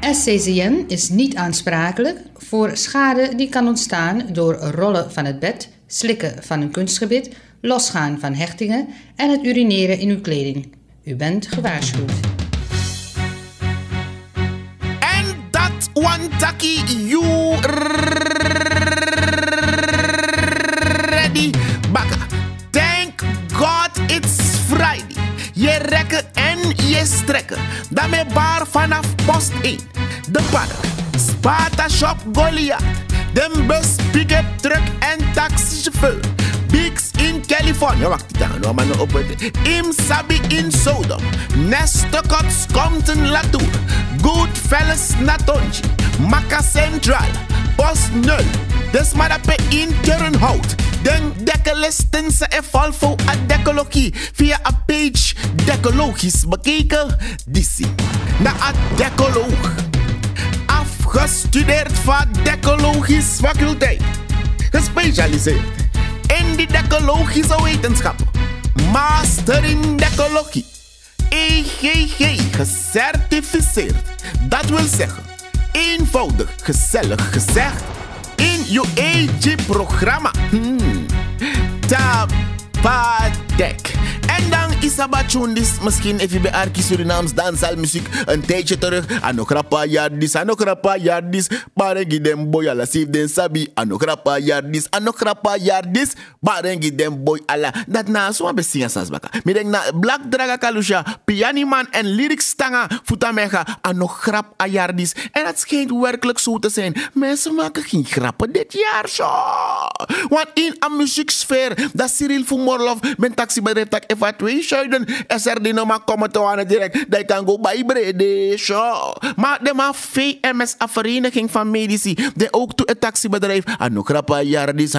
SCCM is niet aansprakelijk voor schade die kan ontstaan door rollen van het bed, slikken van een kunstgebit, losgaan van hechtingen en het urineren in uw kleding. U bent gewaarschuwd. En dat one taki you ready bakken. Thank God it's Friday. Je rekken en je strekken. Daarmee bar vanaf post 1. De padden, Sparta Shop Goliath. Den bus, pick-up truck en taxichauffeur. Bigs in California. Wacht dan, nou maar op het. Im Sabi in Sodom. Nestokots komt een Latour. Goodfellas Natonji. Maka Central. Post 0. Desmadape in Turnhout. Den dekkelistense en Volvo a dekkologie. Via een page dekkologisch bekeken. Dissie. Na a dekkoloog. Afgestudeerd van dekkologisch faculteit. Gespecialiseerd in die dekkologische wetenschappen. Master in dekkologie. EGG gecertificeerd. Dat wil zeggen, eenvoudig, gezellig gezegd. In je EG-programma. Tapatek. En dan is Abatjondis misschien even bij Arki Surinaams dansalmuziek een tijdje terug. Anokrapa yardis. Barengi dem boy ala sif den sabi. Anokrapa yardis. Barengi dem boy ala. Dat na zo'n besinga sansbaka. Mi denk na Black Draga Kalusha, Pianiman en lyrics tanga futamega anokrapa yardis. En dat schijnt werkelijk zo te zijn. Mensen maken geen grappen dit jaar zo. Want in een muzieksfeer dat Cyril Fumorlov met taxibedrijf tak evacuation is er die nog maar komen te aan direct. Dat kan go bij brede show. Maar de ma VMS, een vereniging van medici, die ook toe het taxibedrijf. Anokrapa yardis.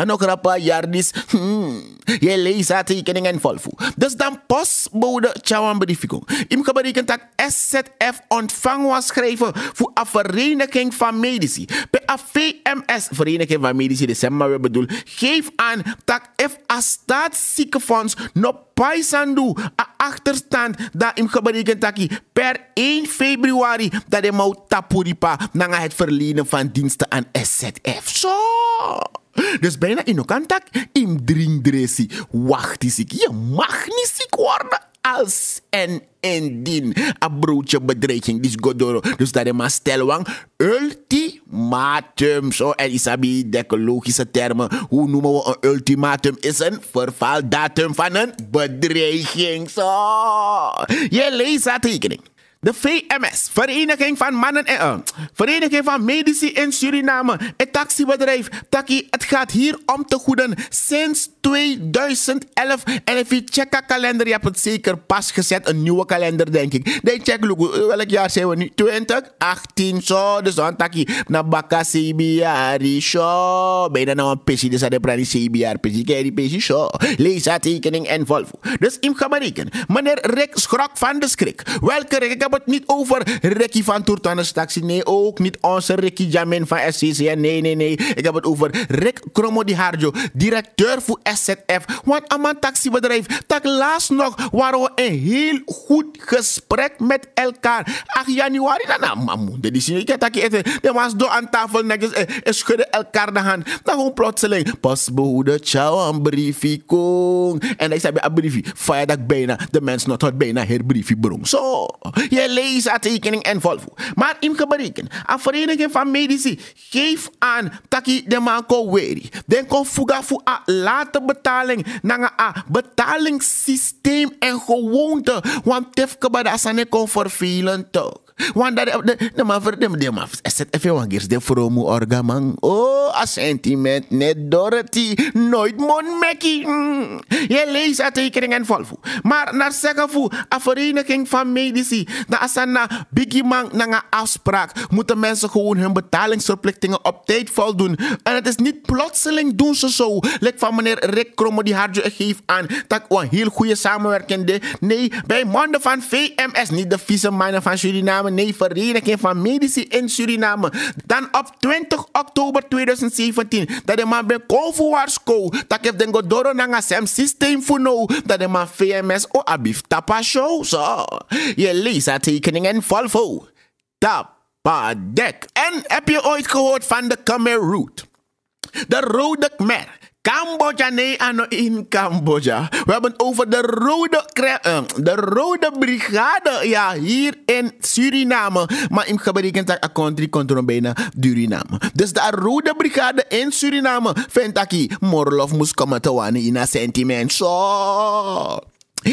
Je leest haar tekeningen volvoer. Dus dan postbode Chawan Bedificong. Im geberekend dat SZF ontvang was schrijven voor een vereniging van medici. Bij een VMS, vereniging van medici, december we bedoel, geef aan dat if a staatsziekenfonds no paisandu a achterstand dat im geberekend dat per 1 februari dat de mau tapuripa na het verlenen van diensten aan SZF. Zo. Dus bijna in okantak im drinkdressie. Wacht eens, je mag niet ziek worden als en indien een broodje bedreiging dis godoro. Dus dat is maar stelwang ultimatum. Zo, en isabi decologische termen. Hoe noemen we een ultimatum? Is een vervaldatum van een bedreiging. Zo. Je leest dat tekening. De VMS, Vereniging van Mannen en Vereniging van Medici in Suriname, het taxibedrijf, Taki, het gaat hier om te goeden sinds 2011. En if je checkt kalender, je hebt het zeker pas gezet, een nieuwe kalender denk ik. Dan check, welk jaar zijn we nu? 2018, zo, dus dan Taki, na baka CBR, zo, bijna nou een pissie, dus dat is een CBR, pissie, kijk die pissie, zo. Lees dat tekening en Volvo. Dus in gaan berekenen, meneer Rick schrok van de schrik. Welke Rick? Ik heb het niet over Ricky van Toertannes Taxi. Nee, ook niet onze Ricky Jamin van SCCN. Nee. Ik heb het over Rick Kromodi Harjo, directeur voor SZF. Want een man taxibedrijf, dat laatst nog waren we een heel goed gesprek met elkaar. 8 januari, dat was door aan tafel netjes en schudden elkaar de hand. Dan gewoon plotseling, pasbehoede, ciao, een briefie, kong. En ik zei bij een briefie, fire dat bijna, de mens not had bijna her briefie brom. Zo, je leest haar tekening en Volvo. Maar in gebreken, een vereniging van medici geeft aan taki de man ko weri. Den ko fuga voor een late betaling naar een betalingssysteem en gewoonte. Want tefke badasane kon vervelend toch. Want de man SZF wangers de vromu orgaman. Oh, a sentiment net Dorothy. Nooit mon mekkie. Je leest haar tekening en Volvo. Maar naar zeggen voor een vereniging van medici. Dat als een biggie man naar een afspraak moeten mensen gewoon hun betalingsverplichtingen op tijd voldoen. En het is niet plotseling doen ze zo. Lek van meneer Rick Kromodi Harjo geeft aan dat ik een heel goede samenwerking deed. Nee, bij mannen van VMS, niet de vieze mannen van Suriname. Nee, vereniging van medici in Suriname. Dan op 20 oktober 2017, dat de man bij Kofuarsko, dat heeft den godoro naar een systeem voor nou, dat de man VMS abif tapa show. Zo, je leest haar tekening en Volvo. Tap. Padek. En heb je ooit gehoord van de Khmer Rouge? De Rode Khmer. Cambodja, nee, in Cambodja. We hebben het over de Rode Brigade. Ja, hier in Suriname. Maar in geberekend dat country komt bijna Suriname. Dus de Rode Brigade in Suriname vindt dat je Morlof moest komen te wonen in een sentiment. Zo.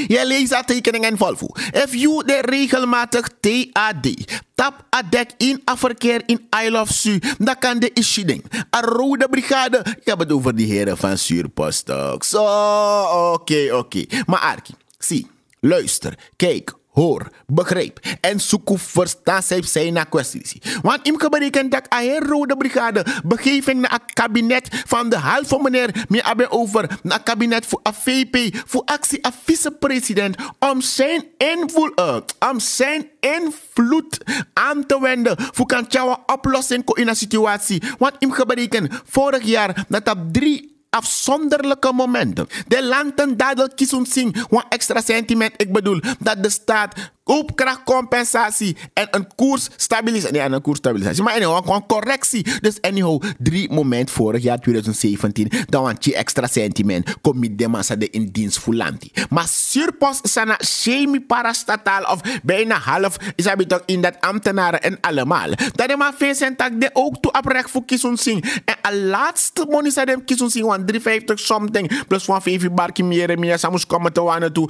Je leest dat tekening en volvo. If you de regelmatig TAD tap adek in afverkeer in I Love Su, dan kan de ishiding. Een Rode Brigade. Ik heb het over die heren van Zuurpost ook. Zo, oké. Maar Arki, zie, luister, kijk, hoor, begrijp en zoek verstaan zijn naar kwesties. Want ik heb berekend dat een Rode Brigade begeving naar het kabinet van de halve meneer meer hebben over naar het kabinet voor een VP voor actie een vicepresident om zijn invloed aan te wenden voor kan een oplossing in een situatie. Want ik heb berekend vorig jaar dat op 3 afzonderlijke momenten de landen dadelijk kiezen zien wat extra sentiment. Ik bedoel dat de staat koopkrachtcompensatie en een koersstabilisatie. Nee, een koersstabilisatie. Maar anyhow, gewoon correctie. Dus anyhow, 3 momenten vorig jaar 2017. Dan want je extra sentiment. Kom je de massa de in dienst voelanti. Maar surpost sana chemie parastataal of bijna half is hij toch in dat ambtenaren en allemaal. Dat de maar Vincent tak de ook toe oprecht voor kiezen zien. En een laatste money zou hem kiezen zien. Want 350 something plus van 5 barkie meer. Samus komen te wanen toe.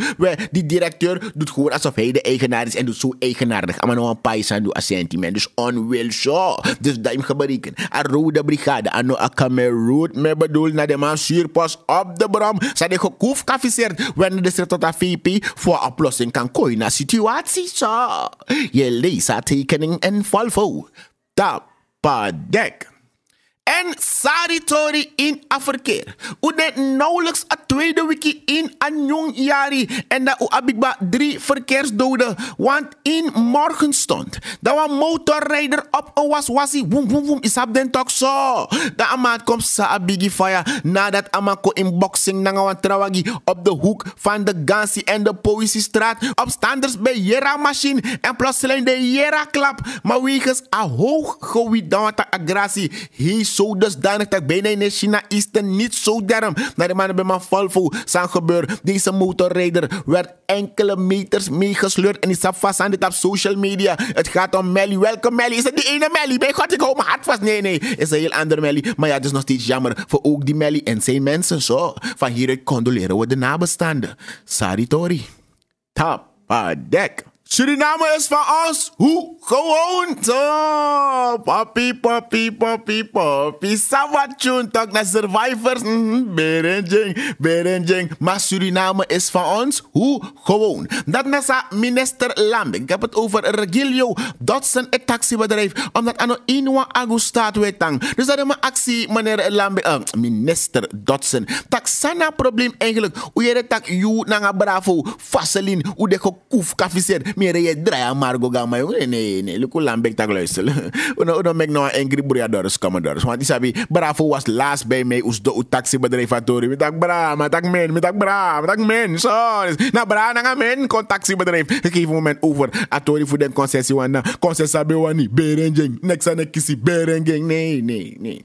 Die directeur doet gewoon alsof hij de eigenaar is en doet zo eigenaardig. Maar nog een paisa doet een sentiment. Dus onwil zo. Dus dat hem gebreken. Een Rode Brigade. En nog een Khmer Rouge. Me bedoel naar de man Zuurpost op de brom. Zij de gekoef kaffiseerd. Wanneer de tot een VP voor oplossing kan komen naar situatie zo. Je leest haar tekening en volvo. Tapadek. En Saritori in afverkeer. U de nauwelijks een tweede wiki in een jong jari. En dat u abigba 3 verkeersdoden. Want in morgenstond. Dat een motorrijder op een waswassie. Woem. Is op den toch zo. Dat amaat komt sa abigi fire. Nadat amako in boxing nangawan trawagi. Op de hoek van de Gansi en de Poëziestraat. Opstanders bij Jera machine. En plotseling de Jera klap. Maar wegens een hoog gewicht dan wat agressie. Hij zo dusdanig dat bijna in China Eastern niet zo derm. Naar de mannen bij mijn Volvo zijn gebeurd. Deze motorrijder werd enkele meters meegesleurd en is vast aan dit op social media. Het gaat om Melly. Welke Melly? Is het die ene Melly? Bij God, ik hou mijn hart vast. Nee. Is een heel andere Melly. Maar ja, het is nog steeds jammer voor ook die Melly en zijn mensen. Zo, van hieruit condoleren we de nabestaanden. Saritori. Tapadek. Suriname is van ons. Hoe? Gewoon zo. Papi. Sabatjoen. Talk naar survivors. Berenjeng. Maar Suriname is van ons. Hoe? Gewoon. Dat nasa minister Lambing. Ik heb het over Regilio Dodson, het taxibedrijf. Omdat aan de 1 augustus wetang. Dus dat is mijn actie, meneer Lambing. Minister Dodson. Tak sana probleem eigenlijk. Hoe je dat you nanga bravo. Vaseline. Hoe de gekoef kaffiseer. Meer je draai Margo gama. Nee. Look hoe Lambek tak luisteren. Uno mek nou angry briadores commodores. Want isabi bravo was laatst bij mij. Us do taxibedrijf atori. Met tak men. Zo. Na bra nanga men. Kon taxibedrijf. Ik geef een moment over. Atori voor den concessie. Wana. Concessie wani. Berenjeng. Next aan de kissie. Berenjeng. Nee.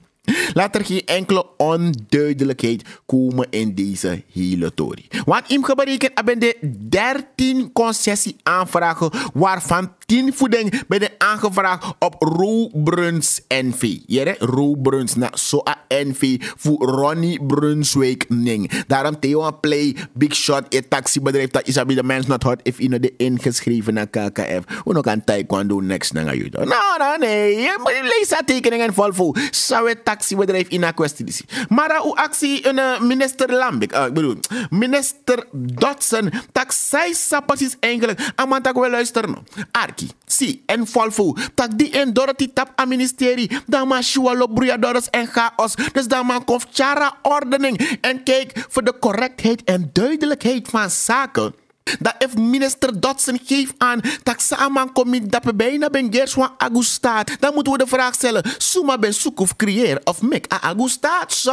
Laat er geen enkele onduidelijkheid komen in deze hele tory. Want in gebreken hebben de 13 concessie-aanvragen, waarvan 10 voeding werden aangevraagd op Roebruns NV. Roebruns na Soa NV voor Ronnie Brunswijk Ning. Daarom Theo Play, Big Shot, het taxibedrijf dat is de mens not hot if in de ingeschreven naar KKF. We nog aan taekwondo next naar je. Nee. Lees dat tekening en volvo. Zou het taxibedrijf in een kwestie is. Maar hoe actie minister Lambik, ik bedoel, minister Dodson, tak zij sappaties eigenlijk, aan tak wel luisteren. Arki, zie, en volvo, tak die en Dorothy tap aan ministerie, dan maar shualo briadores en chaos, dus dan maar komt chara ordening, en kijk voor de correctheid en duidelijkheid van zaken. Dat if minister Dodson geeft aan dat samen komt dat bijna ben Gerswan Agustaat, dan moeten we de vraag stellen: Suma ben zoek of creëer of mek a Agustaat zo?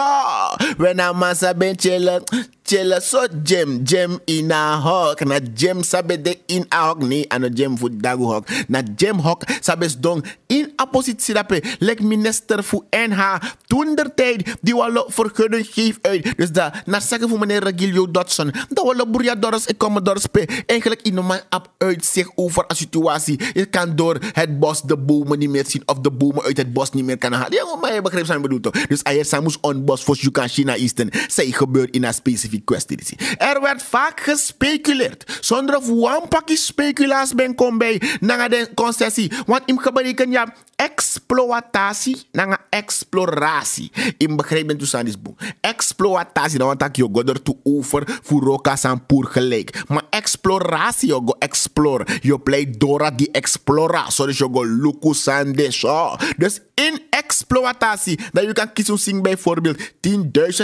We na massa ben chillen. chela so jam in a hok. Na jam sabe de in a hok. Nee, ano jam fu dagu hok. Na jam hok sabes dong in appositie dape. Lek minister fu NH. Toen der tijd die wallo vergunning geef uit. Dus dat, naar zeggen voor meneer Regilio Dodson. Dat wallo boeriadores en commodores pe. Eigenlijk in normaal op uitzicht over een situatie. Je kan door het bos de bomen niet meer zien. Of de bomen uit het bos niet meer kan halen. Ja, maar je begrijpt wat ik bedoel toch? Dus hij moest on bos voor Jukan China Eastern. Zij gebeurt in een specifieke kwestie. Er werd vaak gespeculeerd. Zonder of one pakje speculaas ben kom bij. Na de concessie. Want in gebreken ja exploitatie. Na exploratie. In begrijpen dus aan dit boek. Exploitatie. Dan want ik je go er toe over. Voor roka san poer gelijk. Maar exploratie. Je go explore. Je play dora die explora. Zodat je go luku san de show. Dus in exploitatie. Dat je kan kiezen zing bijvoorbeeld 10.000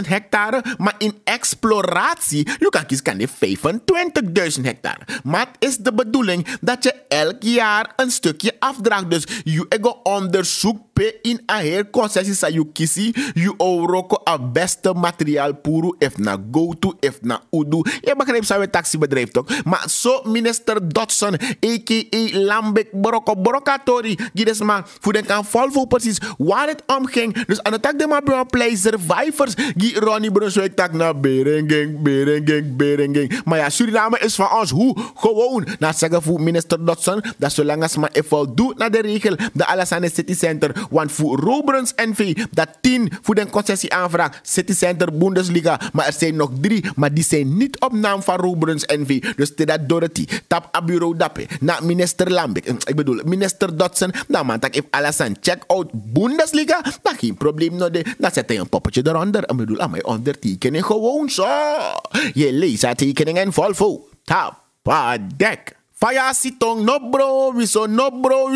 hectare. Maar in exploratie. Je kan kiezen kan 25.000 hectare. Maar het is de bedoeling dat je elk jaar een stukje afdraagt. Dus je go onderzoek in een heer concessie sa you kisi. You oroko a beste materiaal puru. If na go-to, if na udu. Je begrijpt zo een taxibedrijf toch? Maar zo minister Dodson, a.k.a. Lambek Borokatori. Die dus maar voor den kan Volvo precies waar het om ging. Dus aan het tak de maar play survivors. Die Ronnie Brunswijk tak na Berengeng. Maar ja, Suriname is van ons. Hoe? Gewoon. Na zeggen voor minister Dodson. Dat zolang als maar even doet naar de regel. De Alassane City Center. Want voor Robrens NV, dat 10 voor de concessie aanvraag, City Center Bundesliga, maar er zijn nog 3, maar die zijn niet op naam van Robrens NV. Dus dat Dorothy, tap a bureau dappe, na minister Lambek, ik bedoel minister Dodson, dan man tak if Alassane check out Bundesliga, dan geen probleem no de, dan zet hij een poppetje eronder, ik bedoel, aan mij ondertekenen gewoon zo. Je leest haar tekening en Volvo, tap a dek. Faya sitong no bro, we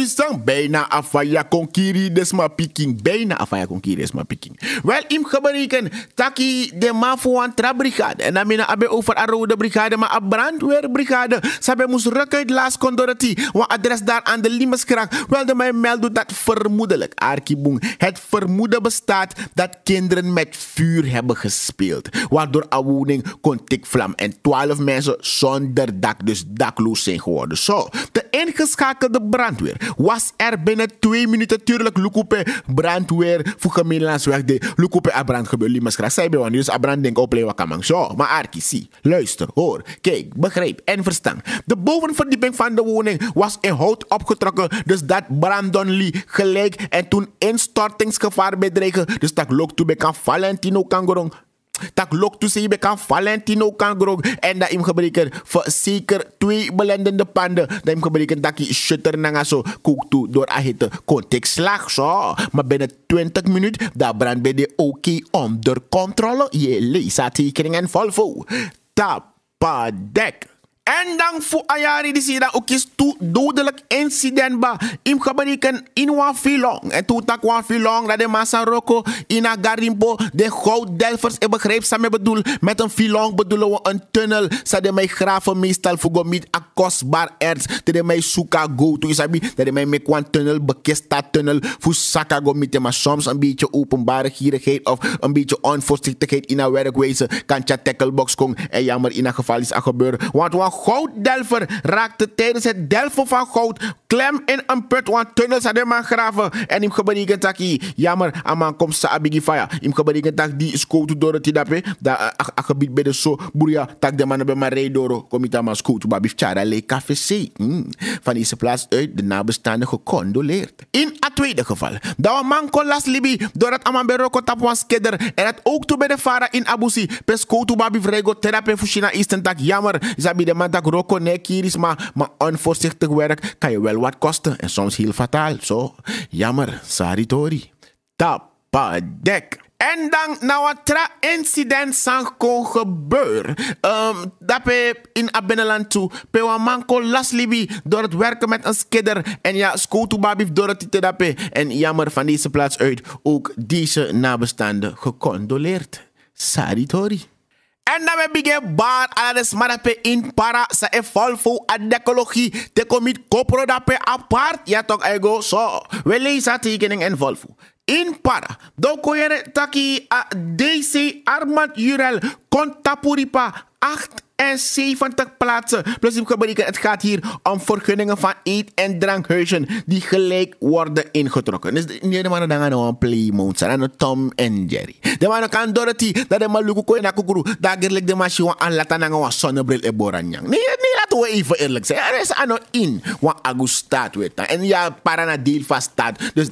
sang bijna afaya konkiri desma picking, bijna afaya konkiri desma picking. Wel im gebreken taki de mafuan tra brigade en dan mina abe over a rode brigade maar a brandweer brigade. Sabe moest ruk uit Laas Condorati, want adres daar aan de Limeskraak. Wel de mij melden dat vermoedelijk, Arkiboeng, het vermoeden bestaat dat kinderen met vuur hebben gespeeld, waardoor a woning kon tikvlam en 12 mensen zonder dak, dus dakloos zijn geworden. Zo, de ingeschakelde brandweer was er binnen 2 minuten. Tuurlijk, Lukupe brandweer voor gemeenlandsweg de Lukupe a brand gebeurt. Limaskraak, zij bij wanneer dus a brand denk op leeuwen kamang. Zo, maar Arki, zie, luister, hoor, kijk, begrijp en verstaan. De bovenverdieping van de woning was in hout opgetrokken, dus dat brandonlie gelijk en toen instortingsgevaar bedreigen. Dus dat loopt toe bij kan Valentino Kangorong. Tak lok tu sei bekan Valentino Kangrog en dat im gebreken voor zeker 2 belendende panden. Dat im gebreken taki shutter nanga so kook toe door a hitte contextslag zo. Maar binnen 20 minuten dat brand bij de OK onder controle. Je leest haar tekening en Volvo. Tapa dek. En dan voor Ayari die zie dat ook is toe dodelijk incident ba. Im gebreken in wan filong. En toen tak wan filong dat de massa roko in a garimpo de gouddelvers en begrijp samen bedoel. Met een filong bedoelen we een tunnel. Ze de mij graven meestal voor gomit a kostbaar erts. De mij suka go to isabi. De mij make wan tunnel bekist dat tunnel voor saka gomit. Maar soms een beetje openbare gierigheid of een beetje onvoorzichtigheid in een werkwijze. Kan je tacklebox komen en jammer in een geval is er gebeuren. Want wan gouddelver raakte tijdens het delven van goud klem in een put, want tunnels hadden man graven. En im gebeurd taki, jammer, aman komt sa abigi fire. Im gebeurd tak die scoot door het dape, da gebied bij de so boeria tak de mannen bij maar rijden komita maar scoot babif chara le café van deze plaats uit de nabestaanden gecondoleerd. In het tweede geval, dat een man kon las libi doordat aman bij roko tap was skedder en het ook toe bij de vara in Abusi pescoot babif rego therapie voor China Eastern tak jammer, zabi de man tak roko ne kiris maar onvoorzichtig werk kan je wel wat kosten en soms heel fataal. Zo, jammer, sorry tori. Tapa dek. En dan nou wat tra incident sang kon gebeuren. Dat pe in a binnenland toe. Pe wa man kon las libi door het werken met een skidder. En ja, skotu babif door het te dape. En jammer van deze plaats uit ook deze nabestaanden gecondoleerd. Sorry tori. En dan heb ik bar ala de smarape in para sa e Volvo a decologie te komit kopro dape apart. Ja toch ego so. We lezen tekening en Volvo. In para, dokoyere taki a DC Armand Jurel Contapuripa 78 plaatsen. Plus het gaat hier om vergunningen van eet- en drankhuizen die gelijk worden ingetrokken. Dus niet de mannen dan gaan een Playmoons en Tom en Jerry. De mannen kan Dorothy dat de maluku kooi na kukuru dat gerlijk de machine aan laten hangen een zonnebril en boranjang. Nee, laten we even eerlijk zijn. Er is ano in wat Augustat weet. En ja, parana deel van staat. Dus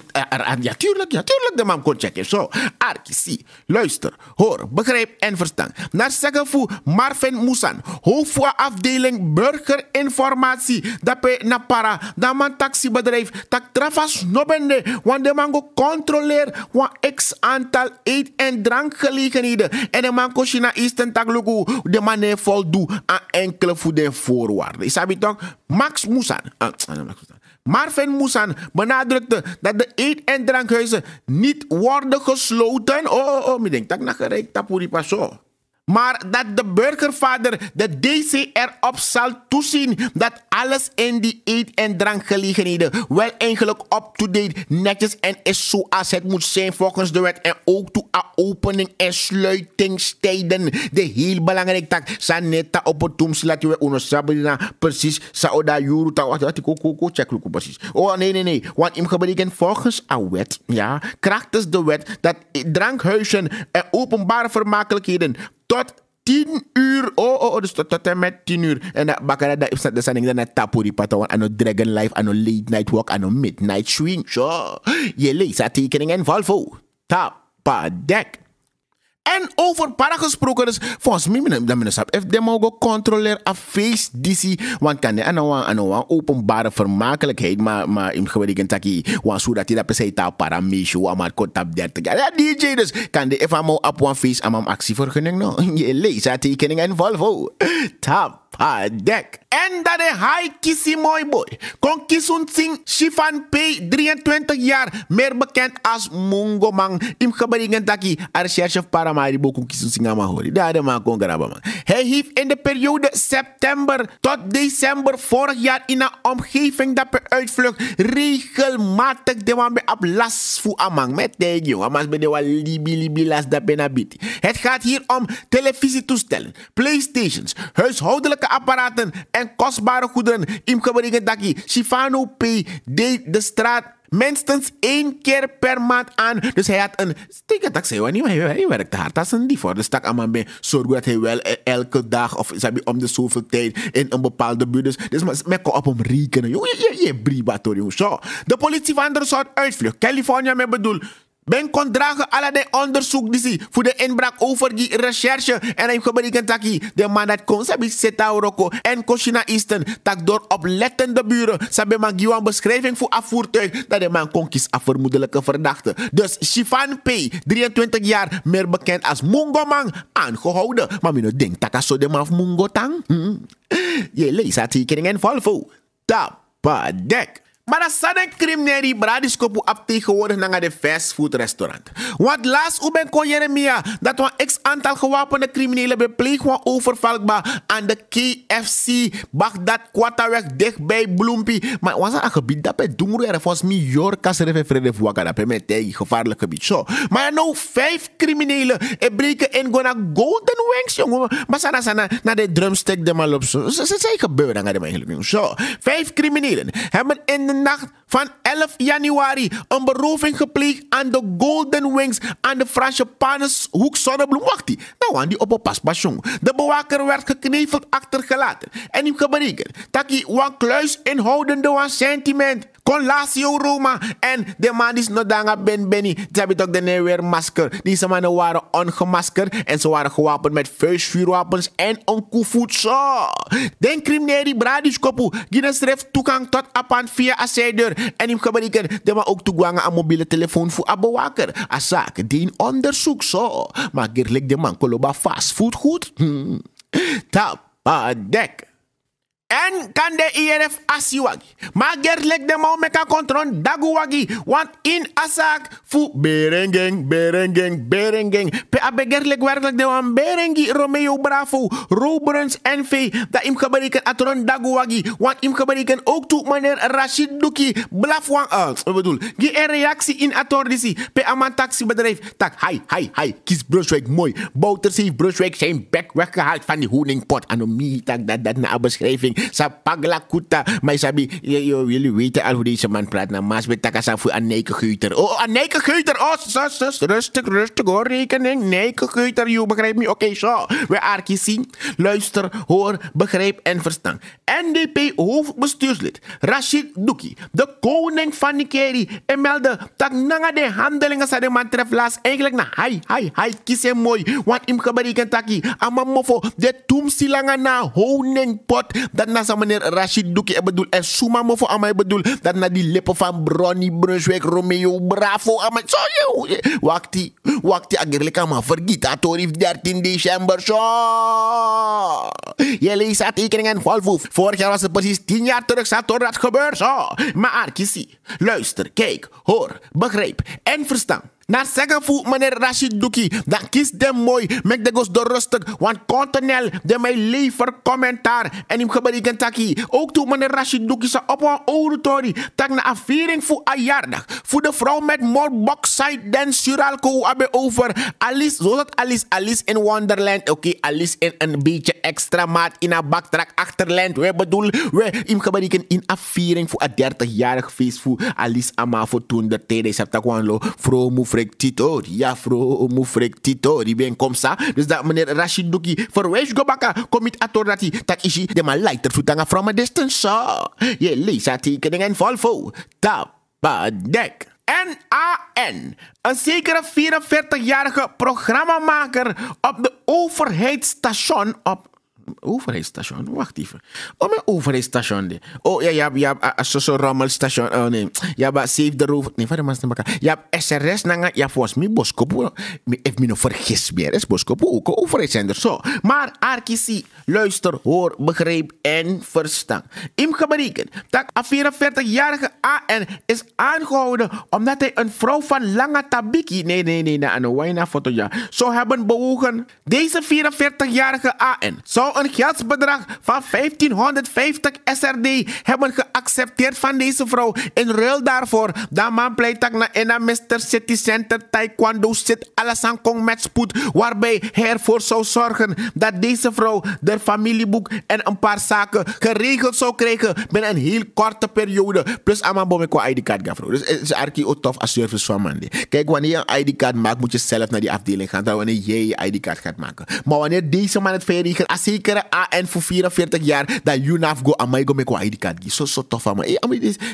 ja, tuurlijk de man kon checken. Zo, Arki, luister, hoor, begrijp en verstaan. Naar zeggen voor Marvin Moesan, hoofd voor afdeling burgerinformatie. Dat bij na para, dat man taxibedrijf, dat trafas nobende, want de man go controleer wat x aantal eet- en drankgelegenheden. En de man kost je naar Eastern Taglugu, de man heeft voldoet aan enkele voedingsvoorwaarden. Is dat toch? Max Moesan. Marvin Moesan benadrukte dat de eet- en drankhuizen niet worden gesloten. Ik denk dat ik naar gereikt heb voor die persoon. Maar dat de burgervader, de DC, erop zal toezien dat alles in die eet- en drankgelegenheden wel eigenlijk up-to-date, netjes en is zoals het moet zijn volgens de wet. En ook toe aan opening- en sluitingstijden. De heel belangrijk tak, saneta op het toem, laat je onosabina precies, saoda juru, wat ik ook check precies. Oh nee, want im gebreken volgens een wet, ja, krachtens de wet, dat drankhuizen en openbare vermakelijkheden tot 10 uur. Dus tot en met 10 uur. En dat bakara dat is de sanning dat tapuri patawan ano Dragon Life, ano Late Night Walk, ano Midnight Swing. Zo. Je leest dat tekening en Volvo. Tapadek. En over para gesproken, dus volgens mij, if de mogen controleren a face DC, want kan de aan openbare vermakelijkheid, maar in geworden taki, want zodat hij dat per se taal para meesho, maar kort op 30 jaar. Ja, DJ dus, kan de even mo op one face aan mijn actievergunning, no? Je leest dat tekening en Volvo. Tapadek. En dat de high kissie mooi boy. Kon kisun sing Shifan P, 23 jaar, meer bekend als Mungo Mang. Im geberingen taki, a recherche para Maribo kon kisun sing amahori. Daar de man kon graben man. Hij heeft in de periode september tot december vorig jaar in een omgeving dat per uitvlucht regelmatig de man bij op last voor amang. Met tegen jongen, maar bij de wel libi last dat benabiti. Het gaat hier om televisietoestellen, playstations, huishoudelijke apparaten en kostbare goederen. Im gebringen daki. Shifano P deed de straat minstens 1 keer per maand aan. Dus hij had een steektak, zei hij niet, maar hij werkte hard als een dief. Dus stak allemaal bij zorgen dat hij wel elke dag of om de zoveel tijd in een bepaalde buurt. Dus men kon op hem rekenen. Je bribator, jongen. Zo. De politie van de soort uitvlucht, California, met bedoel. Ben kon dragen allerlei onderzoek die voor de inbraak over die recherche. En hij gebeurt taki de man dat kon sabi Setauroko en Koshina Eastern tak door oplettende buren. Sabi man een beschrijving voor afvoertuig dat de man kon kies af vermoedelijke verdachte. Dus Shifan P, 23 jaar, meer bekend als Mungo Mang, aangehouden. Maar men denkt dat zo de man of Mungo Tang. Je leest dat tekening en Volvo. Tapadek. Maar dat zijn criminelen bradiskopu op tegenwoordig naar de fastfoodrestaurant. Want laatst u ben kon Jeremia dat we x aantal gewapende criminelen beplegen overvalbaar aan de KFC Bagdad Quarterweg dichtbij Bloempie. Maar was dat een gebied dat bij Doemroer volgens mij Jorkas refereerde voor dat bij mij tegen gevaarlijk gebied. Zo. Maar nou 5 criminelen breken in naar Golden Wings, jongen. Maar zijn naar de drumstick de mal op zo. Ze zijn gebeurd aan de eigenlijk. Zo. 5 criminelen hebben in de nacht van 11 januari een beroving gepleegd aan de Golden Wings aan de Franse Paneshoek Zonnebloem. Wacht die. Nou, aan die op een pasbasjong. De bewaker werd gekneveld achtergelaten. En die geberekend dat hij een kluis inhoudende een sentiment. Conlatio Roma. En de man is nog dan Ben Benny. Ze hebben toch de weer masker. Deze mannen waren ongemaskerd. En ze waren gewapend met vuistvuurwapens en een koevoet. Zo. Den criminele bradiskopu. Die schreef toegang tot apant via een zijdeur. En hem geberekend. De man ook toegang aan mobiele telefoon voor een bewaker. Een zaak die in onderzoek. Zo. Maar gerlijk de man koloba fastfood goed. Tapadek. En kan de INF asiwagi. Maar gertlek de mau meka kontron daguwagi. Want in asak fu berengeng. Pe abe gertlek werkelijk de wan berengi Romeo Bravo. Roberens NV. Da im geberiken atron daguwagi. Want im geberiken ook toe meneer Rashid Duki. Blaf wan bedoel. Gi een reactie in atordisi. Pe aman taxibedrijf. Tak hai. Kies Brunswijk mooi. Bouters heeft Brunswijk zijn bek weggehaald van die honingpot. Anomie tak dat na beschrijving. Sa paglakuta. Maar sabi, jullie weten al hoe deze man praat. Na maas met takasa voor Anneke Geuter. Oh, Anneke Geuter. Oh, zus. Rustig hoor. Rekening. Anneke Geuter. You begrijp me? Oké, zo. We arkie zien. Luister, hoor, begrijp en verstaan. NDP hoofdbestuurslid Rashid Duki. De koning van Nikeri. En meldde dat nanga de handelingen sa de man treft laas. Eigenlijk na hai. Kies hem mooi. Want im geberiken taki. Ama mofo. De toemsilanga na honingpot. Dat na sa meneer Rashid Duki bedoel. En suma mofo ama bedoel. Dat na die lippen van Bronny Brunswijk Romeo Bravo. Ama zo yo. Wakti agerlijk ama vergiet. Atorif 13 december. Zo. Je leest dat tekeningen volvoef. Vorig jaar was het precies 10 jaar terug. Zat door dat gebeurt zo. Maar kiesie. Luister, kijk, hoor, begrijp en verstaan. Naar zeggen voor meneer Rashid Duki, dan kies dem mooi, met de gos door rustig, want continel de mij lever commentaar en hem geberiken taki. Ook toen meneer Rashid Duki sa op een oratory, tak na afviering voor een jaardag, voor de vrouw met more bauxite dan suralco abe over Alice, zoals Alice in Wonderland, oké, Alice in een beetje extra maat in een backtrack achterland, we bedoel, we hem geberiken in afviering voor een 30-jarig feest voor Alice ama voor toen de tijd, ze tak wan lo, vrouw moe Titori, ja, vrouw moefrek Titori, ben kom sa. Dus dat meneer Rashid Duki verwijs go baka, komit atorati, tak isi de ma lighter futanga from a distance, so. Je leest dat tekeningen volvo. Tapadek. NAN, een zekere 44-jarige programmamaker op de overheidsstation wacht even. Oh, mijn overheidsstation. Oh, ja, zo'n rommelstation. Oh, nee. Ja, maar Save the Roof. Nee, wat is het? Ja, SRS, ja, volgens mij Boskopo. Ik me nog vergis meer. Is Boskopo ook een overheidszender. Zo. Maar, Arkisi, luister, hoor, begrijp en verstaan. Im gebreken, dat een 44-jarige AN is aangehouden omdat hij een vrouw van Lange Tabiki, nee, een wijna foto, ja, zou hebben bewogen. Deze 44-jarige AN zou een geldsbedrag van 1550 SRD hebben geaccepteerd van deze vrouw. In ruil daarvoor, dat man pleit na in een Mr. City Center Taekwondo zit alles aan kong met spoed, waarbij hij ervoor zou zorgen dat deze vrouw de familieboek en een paar zaken geregeld zou krijgen binnen een heel korte periode. Plus aan mijn qua ID-kaart gaan vrouw. Dus het is eigenlijk tof als service van man. Kijk, wanneer je een ID-kaart maakt, moet je zelf naar die afdeling gaan, dan wanneer jij je ID-kaart gaat maken. Maar wanneer deze man het verregelt, als zeker AN voor 44 jaar, dat UNAF go aan mij go met qua ID-kaart. Zo tof van me.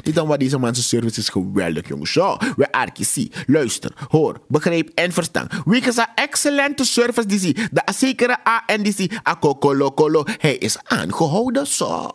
Dit dan wat deze man zijn service is geweldig, jongens. Zo, we arkie, luister, hoor, begrijp en verstaan. Wie is een excellente service die zie, dat zekere AN die zie, akokolo, hij is aangehouden, zo.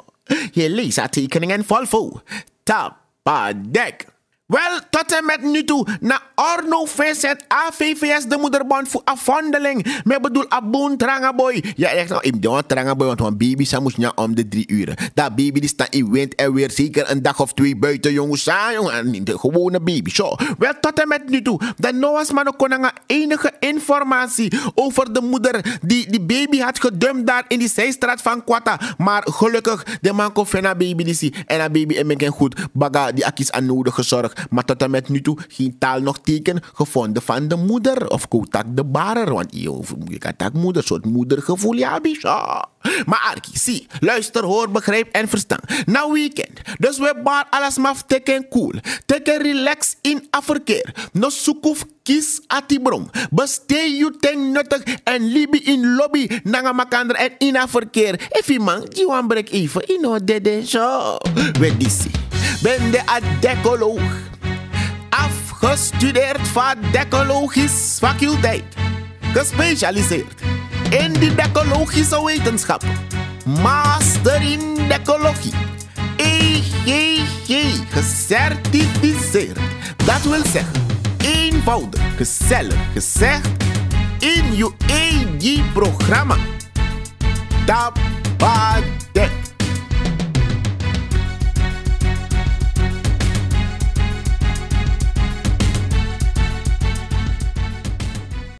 Je leest haar tekeningen volvo. Tapadek. Wel, tot en met nu toe, na Arno Vincent AVVS, de moederband voor afhandeling. Met bedoel, aboon trangaboy. Ja, echt nou, ik doe trangaboy, want een baby zou moest ja om de 3 uur. Dat baby die staat in wind en weer zeker een dag of 2 buiten, jongens. Jongen, de gewone baby, zo. Wel, tot en met nu toe, dan Noah's man ook enige informatie over de moeder die baby had gedumpt daar in die zijstraat van Kwata. Maar gelukkig, de man kon van baby die zie. En dat baby en men goed, baga die akkies aan nodig gezorgd. Maar tot en met nu toe geen taal nog teken gevonden van de moeder. Of kotak de barer. Want je kan tak moeder, soort moedergevoel, ja, bisha. Maar Arki, zie, luister, hoor, begrijp en verstaan. Nou weekend, dus we bar alles maf teken cool. Teken relax in afverkeer. No sukuf kies atibrong. Bestee je ten nuttig en libi in lobby. Nanga makander en in afverkeer. Even man, die wan brek even. Ino dede zo. We disi. Ben de adecoloog. Afgestudeerd van decologisch faculteit. Gespecialiseerd in de decologische wetenschap. Master in decologie. EGG. Gecertificeerd. Dat wil zeggen, eenvoudig, gezellig gezegd, in je EG-programma. Tapadek.